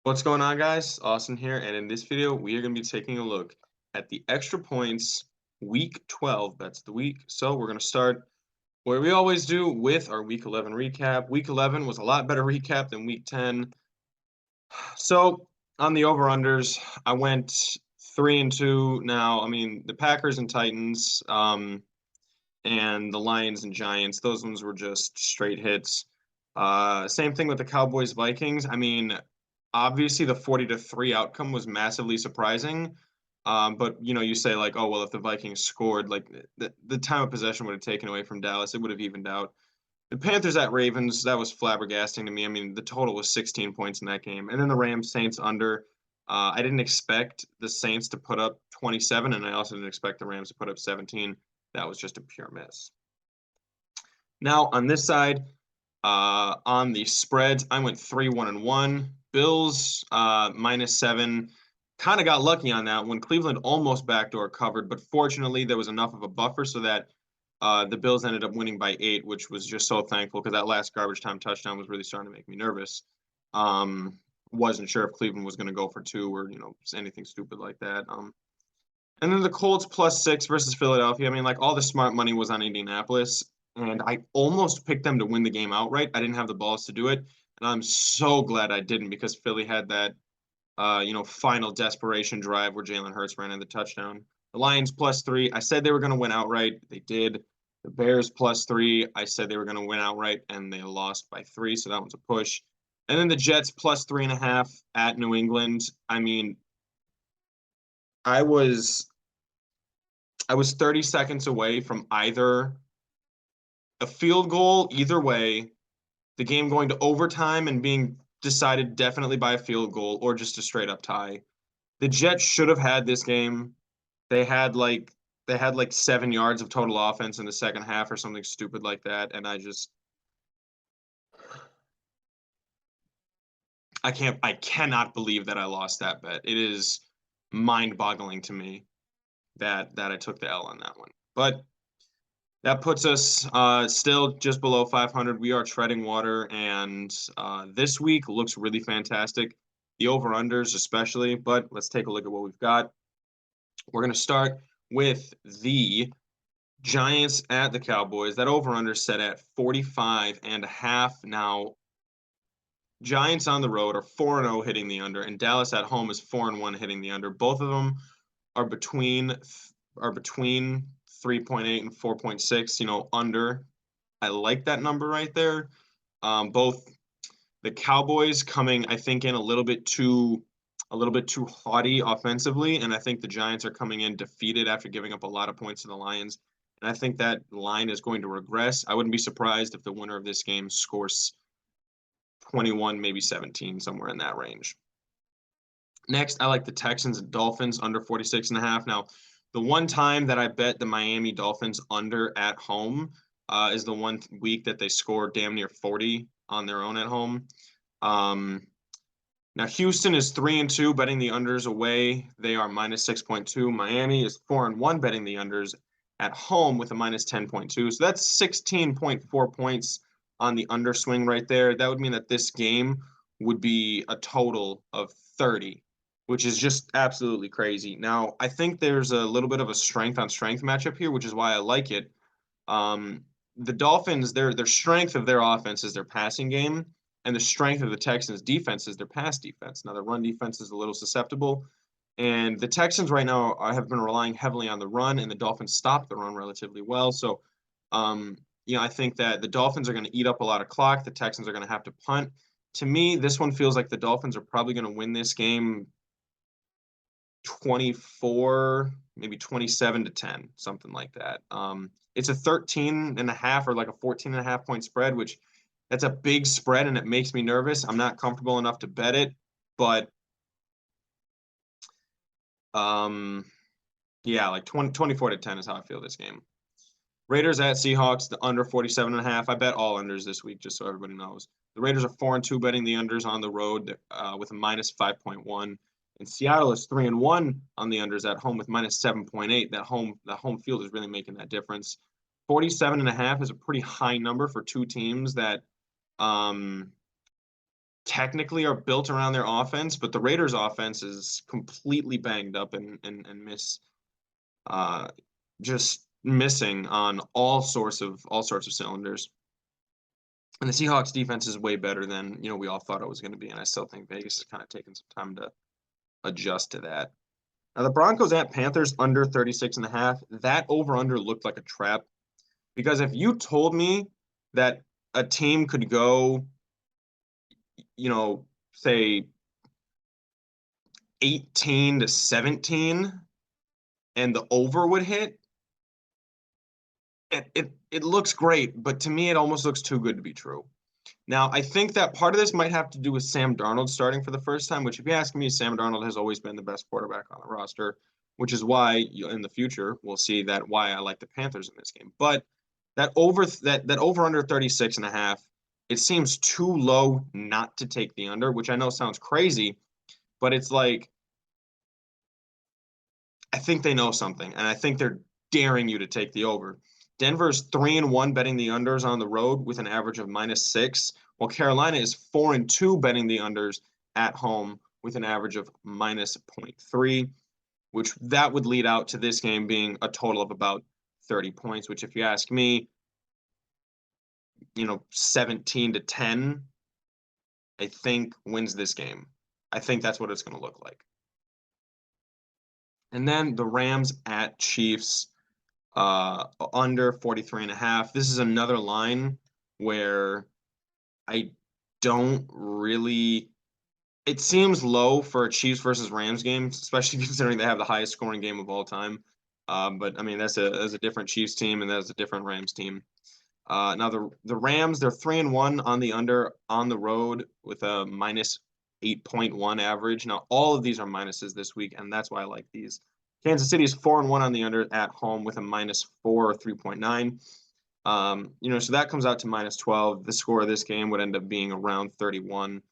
What's going on, guys? Austin here, and in this video, we are going to be taking a look at the extra points week 12. That's the week. So we're going to start where we always do with our week 11 recap. Week 11 was a lot better recap than week 10. So on the over-unders, I went 3-2 now. I mean, the Packers and Titans, and the Lions and Giants, those ones were just straight hits. Same thing with the Cowboys Vikings. I mean, obviously the 40-3 outcome was massively surprising. But you say like, oh well, if the Vikings scored, like the time of possession would have taken away from Dallas, it would have evened out. The Panthers at Ravens, that was flabbergasting to me. I mean, the total was 16 points in that game, and then the Rams Saints under. I didn't expect the Saints to put up 27, and I also didn't expect the Rams to put up 17. That was just a pure miss. Now on this side, on the spreads, I went 3-1-1. Bills -7. Kind of got lucky on that one. Cleveland almost backdoor covered, but fortunately there was enough of a buffer so that the Bills ended up winning by 8, which was just so thankful because that last garbage time touchdown was really starting to make me nervous. Wasn't sure if Cleveland was going to go for 2 or anything stupid like that. And then the Colts +6 versus Philadelphia. I mean, like all the smart money was on Indianapolis, and I almost picked them to win the game outright. I didn't have the balls to do it, and I'm so glad I didn't because Philly had that, final desperation drive where Jalen Hurts ran in the touchdown. The Lions +3. I said they were going to win outright. They did. The Bears +3. I said they were going to win outright, and they lost by 3, so that one's a push. And then the Jets +3.5 at New England. I mean, I was I was 30 seconds away from either a field goal, either way, the game going to overtime and being decided definitely by a field goal, or just a straight up tie. The Jets should have had this game. They had like they had like 7 yards of total offense in the second half or something stupid like that, and I cannot believe that I lost that bet. It is mind-boggling to me that I took the L on that one. But that puts us still just below 500. We are treading water, and this week looks really fantastic. The over-unders especially, but let's take a look at what we've got. We're going to start with the Giants at the Cowboys. That over-under set at 45.5. Now, Giants on the road are 4-0 hitting the under, and Dallas at home is 4-1 hitting the under. Both of them are between 3.8 and 4.6, under. I like that number right there. Both the Cowboys coming, I think, in a little bit too haughty offensively, and I think the Giants are coming in defeated after giving up a lot of points to the Lions. And I think that line is going to regress. I wouldn't be surprised if the winner of this game scores 21, maybe 17, somewhere in that range. Next, I like the Texans and Dolphins under 46.5. Now, the one time that I bet the Miami Dolphins under at home is the one week that they scored damn near 40 on their own at home. Now, Houston is 3-2 betting the unders away. They are -6.2. Miami is 4-1 betting the unders at home with a -10.2. So that's 16.4 points on the underswing right there. That would mean that this game would be a total of 30, which is just absolutely crazy. Now, I think there's a little bit of a strength on strength matchup here, which is why I like it. The Dolphins, their strength of their offense is their passing game, and the strength of the Texans' defense is their pass defense. Now, their run defense is a little susceptible, and the Texans right now have been relying heavily on the run, and the Dolphins stop the run relatively well. So, I think that the Dolphins are going to eat up a lot of clock. The Texans are going to have to punt. To me, this one feels like the Dolphins are probably going to win this game 24, maybe 27-10, something like that. It's a 13.5 or like a 14.5 point spread, which that's a big spread and it makes me nervous. I'm not comfortable enough to bet it, but yeah, like 24-10 is how I feel this game. Raiders at Seahawks, the under 47.5. I bet all unders this week, just so everybody knows. The Raiders are 4-2 betting the unders on the road with a -5.1. And Seattle is 3-1 on the unders at home with -7.8. That home field is really making that difference. 47.5 is a pretty high number for two teams that technically are built around their offense, but the Raiders' offense is completely banged up and uh, just missing on all sorts of cylinders. And the Seahawks defense is way better than, we all thought it was going to be, and I still think Vegas is kind of taking some time to adjust to that. Now the Broncos at Panthers under 36.5. That over-under looked like a trap, because if you told me that a team could go, say 18-17 and the over would hit, it looks great, but to me it almost looks too good to be true. Now, I think that part of this might have to do with Sam Darnold starting for the first time, which, if you ask me, Sam Darnold has always been the best quarterback on the roster, which is why in the future we'll see that why I like the Panthers in this game. But that over under 36.5, it seems too low not to take the under, which I know sounds crazy, but it's like I think they know something, and I think they're daring you to take the over. Denver's 3-1 betting the unders on the road with an average of -6, while Carolina is 4-2 betting the unders at home with an average of -0.3, which that would lead out to this game being a total of about 30 points, which, if you ask me, 17-10, I think wins this game. I think that's what it's going to look like. And then the Rams at Chiefs, under 43.5. This is another line where I don't really. It seems low for a Chiefs versus Rams game, especially considering they have the highest scoring game of all time. But I mean, that's a different Chiefs team, and that's a different Rams team. Now the Rams, they're 3-1 on the under on the road with a -8.1 average. Now all of these are minuses this week, and that's why I like these. Kansas City is 4-1 on the under at home with a -4 or 3.9. So that comes out to -12. The score of this game would end up being around 31.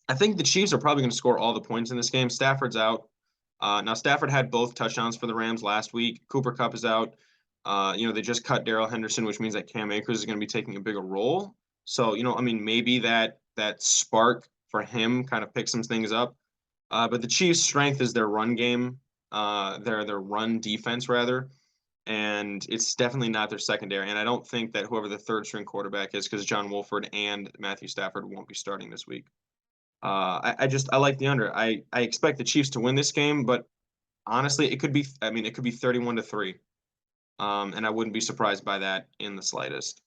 I think the Chiefs are probably going to score all the points in this game. Stafford's out. Now Stafford had both touchdowns for the Rams last week. Cooper Kupp is out. They just cut Darrell Henderson, which means that Cam Akers is going to be taking a bigger role. So, maybe that spark for him kind of picks some things up. But the Chiefs' strength is their run game, their run defense rather, and it's definitely not their secondary. And I don't think that whoever the third string quarterback is, because John Wolford and Matthew Stafford won't be starting this week. I like the under. I expect the Chiefs to win this game, but honestly, it could be 31-3. And I wouldn't be surprised by that in the slightest.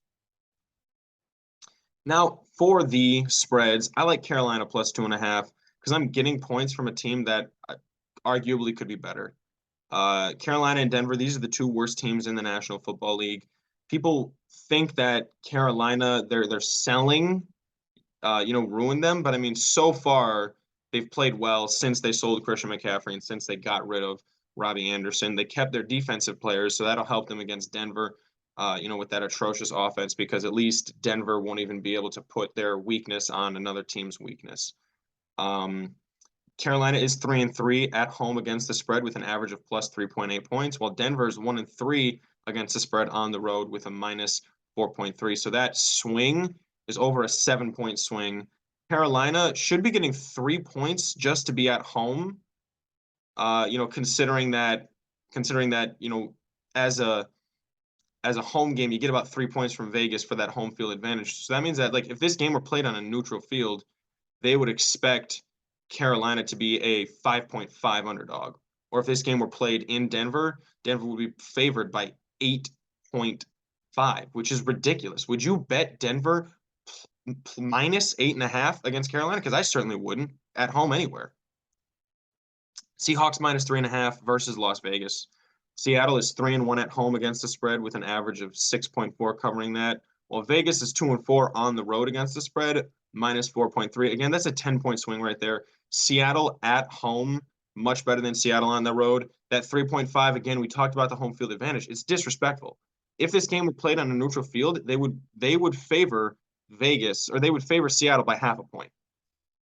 Now, for the spreads, I like Carolina plus 2.5 because I'm getting points from a team that arguably could be better. Carolina and Denver, these are the two worst teams in the National Football League. People think that Carolina, they're selling, ruined them. But I mean, so far, they've played well since they sold Christian McCaffrey and since they got rid of Robbie Anderson. They kept their defensive players, so that'll help them against Denver, with that atrocious offense, because at least Denver won't even be able to put their weakness on another team's weakness. Carolina is 3-3 at home against the spread with an average of plus 3.8 points, while Denver is 1-3 against the spread on the road with a -4.3. So that swing is over a 7-point swing. Carolina should be getting 3 points just to be at home. Considering that, as a home game, you get about 3 points from Vegas for that home field advantage. So that means that, like, if this game were played on a neutral field, they would expect Carolina to be a 5.5 underdog. Or if this game were played in Denver, Denver would be favored by 8.5, which is ridiculous. Would you bet Denver -8.5 against Carolina? Because I certainly wouldn't at home anywhere. Seahawks -3.5 versus Las Vegas. Seattle is 3-1 at home against the spread with an average of 6.4 covering that, while Vegas is 2-4 on the road against the spread, -4.3. Again, that's a 10-point swing right there. Seattle at home, much better than Seattle on the road. That 3.5, again, we talked about the home field advantage. It's disrespectful. If this game were played on a neutral field, they would favor Vegas, or they would favor Seattle by 0.5 point,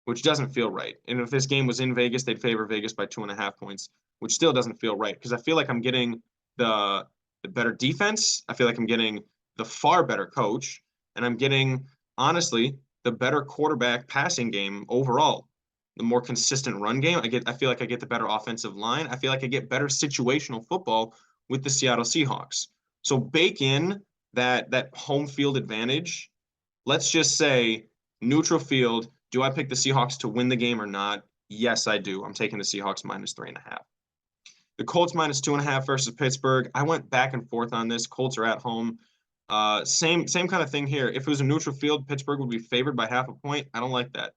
which doesn't feel right. And if this game was in Vegas, they'd favor Vegas by 2.5 points, which still doesn't feel right, because I feel like I'm getting the better defense. I feel like I'm getting the far better coach, and I'm getting, honestly, the better quarterback passing game overall. The more consistent run game, I feel like I get the better offensive line. I feel like I get better situational football with the Seattle Seahawks. So bake in that home field advantage. Let's just say neutral field. Do I pick the Seahawks to win the game or not? Yes, I do. I'm taking the Seahawks minus 3.5. The Colts minus 2.5 versus Pittsburgh. I went back and forth on this. Colts are at home. Same kind of thing here. If it was a neutral field, Pittsburgh would be favored by half a point. I don't like that.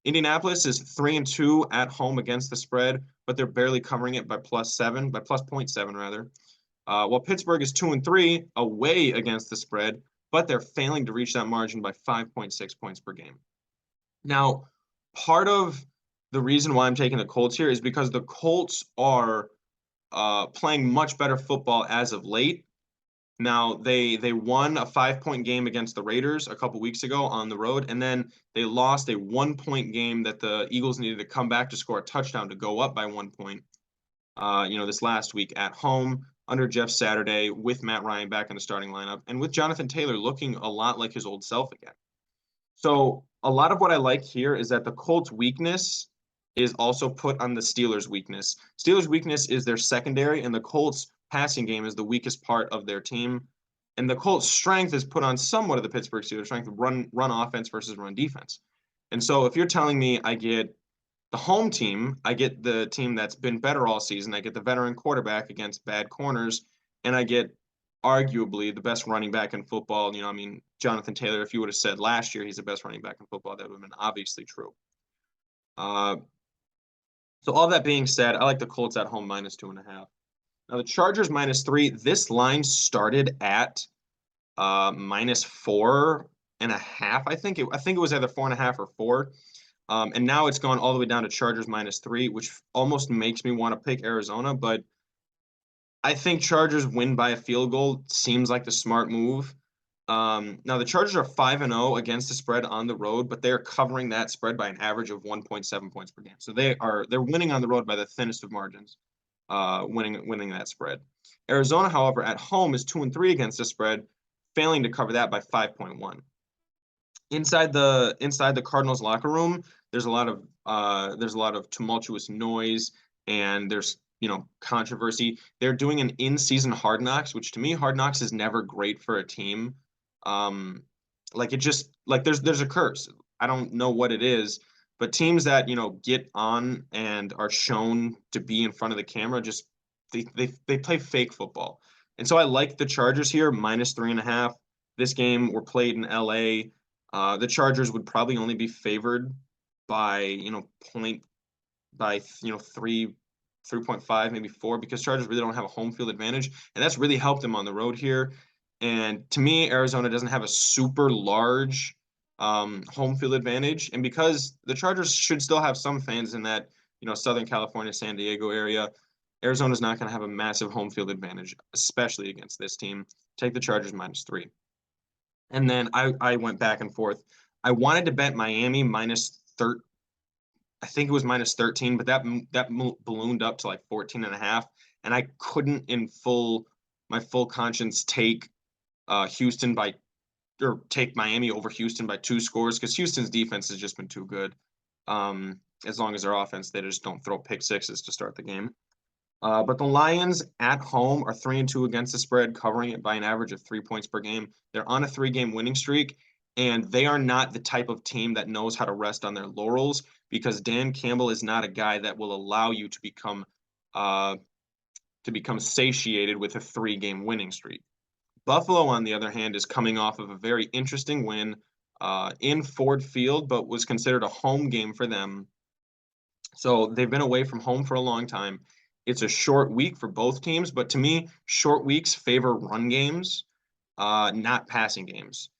Indianapolis is 3-2 at home against the spread, but they're barely covering it by plus 0.7 rather. While Pittsburgh is 2-3 away against the spread, but they're failing to reach that margin by 5.6 points per game. Now, part of the reason why I'm taking the Colts here is because the Colts are playing much better football as of late. Now, they won a 5-point game against the Raiders a couple weeks ago on the road, and then they lost a 1-point game that the Eagles needed to come back to score a touchdown to go up by 1 point. This last week at home under Jeff Saturday with Matt Ryan back in the starting lineup and with Jonathan Taylor looking a lot like his old self again. So a lot of what I like here is that the Colts' weakness is also put on the Steelers' weakness. Steelers' weakness is their secondary, and the Colts' passing game is the weakest part of their team. And the Colts' strength is put on somewhat of the Pittsburgh Steelers' strength, run offense versus run defense. And so if you're telling me I get the home team, I get the team that's been better all season, I get the veteran quarterback against bad corners, and I get arguably the best running back in football. Jonathan Taylor, if you would have said last year he's the best running back in football, that would have been obviously true. So all that being said, I like the Colts at home minus 2.5. Now the Chargers minus 3. This line started at minus 4.5. I think it was either 4.5 or 4. And now it's gone all the way down to Chargers minus 3, which almost makes me want to pick Arizona. But I think Chargers win by a field goal. Seems like the smart move. Now the Chargers are 5-0 against the spread on the road, but they're covering that spread by an average of 1.7 points per game. So they're winning on the road by the thinnest of margins, winning that spread. Arizona, however, at home is 2-3 against the spread, failing to cover that by 5.1. Inside the Cardinals locker room, there's a lot of tumultuous noise, and there's controversy. They're doing an in-season Hard Knocks, which to me, Hard Knocks is never great for a team. There's a curse. I don't know what it is, but teams that get on and are shown to be in front of the camera just they play fake football. And so I like the Chargers here minus 3.5. This game were played in LA. The Chargers would probably only be favored by 3.5, maybe 4, because Chargers really don't have a home field advantage, and that's really helped them on the road here. And to me, Arizona doesn't have a super large home field advantage, and because the Chargers should still have some fans in that Southern California, San Diego area, Arizona's not going to have a massive home field advantage, especially against this team. Take the Chargers minus 3. And then I went back and forth. I wanted to bet Miami minus 13. I think it was minus 13, but that ballooned up to like 14.5, and I couldn't in my full conscience take take Miami over Houston by 2 scores, because Houston's defense has just been too good. As long as their offense, they just don't throw pick sixes to start the game. But the Lions at home are 3-2 against the spread, covering it by an average of 3 points per game. They're on a 3-game winning streak, and they are not the type of team that knows how to rest on their laurels, because Dan Campbell is not a guy that will allow you to become satiated with a 3-game winning streak. Buffalo, on the other hand, is coming off of a very interesting win in Ford Field, but was considered a home game for them. So they've been away from home for a long time. It's a short week for both teams, but to me, short weeks favor run games, not passing games.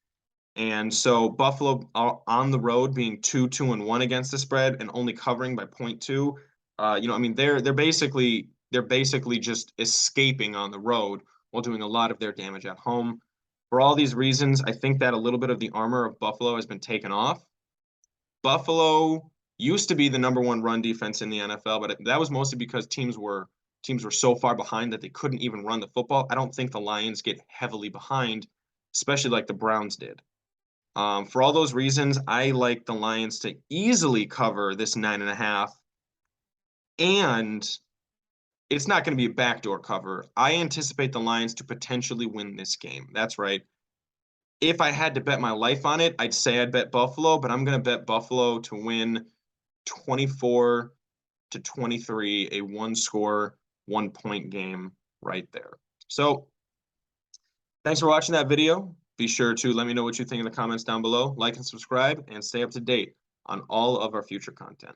And so Buffalo on the road being 2-1 against the spread and only covering by 0.2. They're basically just escaping on the road while doing a lot of their damage at home. For all these reasons, I think that a little bit of the armor of Buffalo has been taken off. Buffalo used to be the number 1 run defense in the NFL, but that was mostly because teams were so far behind that they couldn't even run the football. I don't think the Lions get heavily behind, especially like the Browns did. For all those reasons, I like the Lions to easily cover this 9.5, and it's not going to be a backdoor cover. I anticipate the Lions to potentially win this game. That's right. If I had to bet my life on it, I'd say I'd bet Buffalo, but I'm going to bet Buffalo to win 24-23, a one-score, one-point game right there. So thanks for watching that video. Be sure to let me know what you think in the comments down below. Like and subscribe, and stay up to date on all of our future content.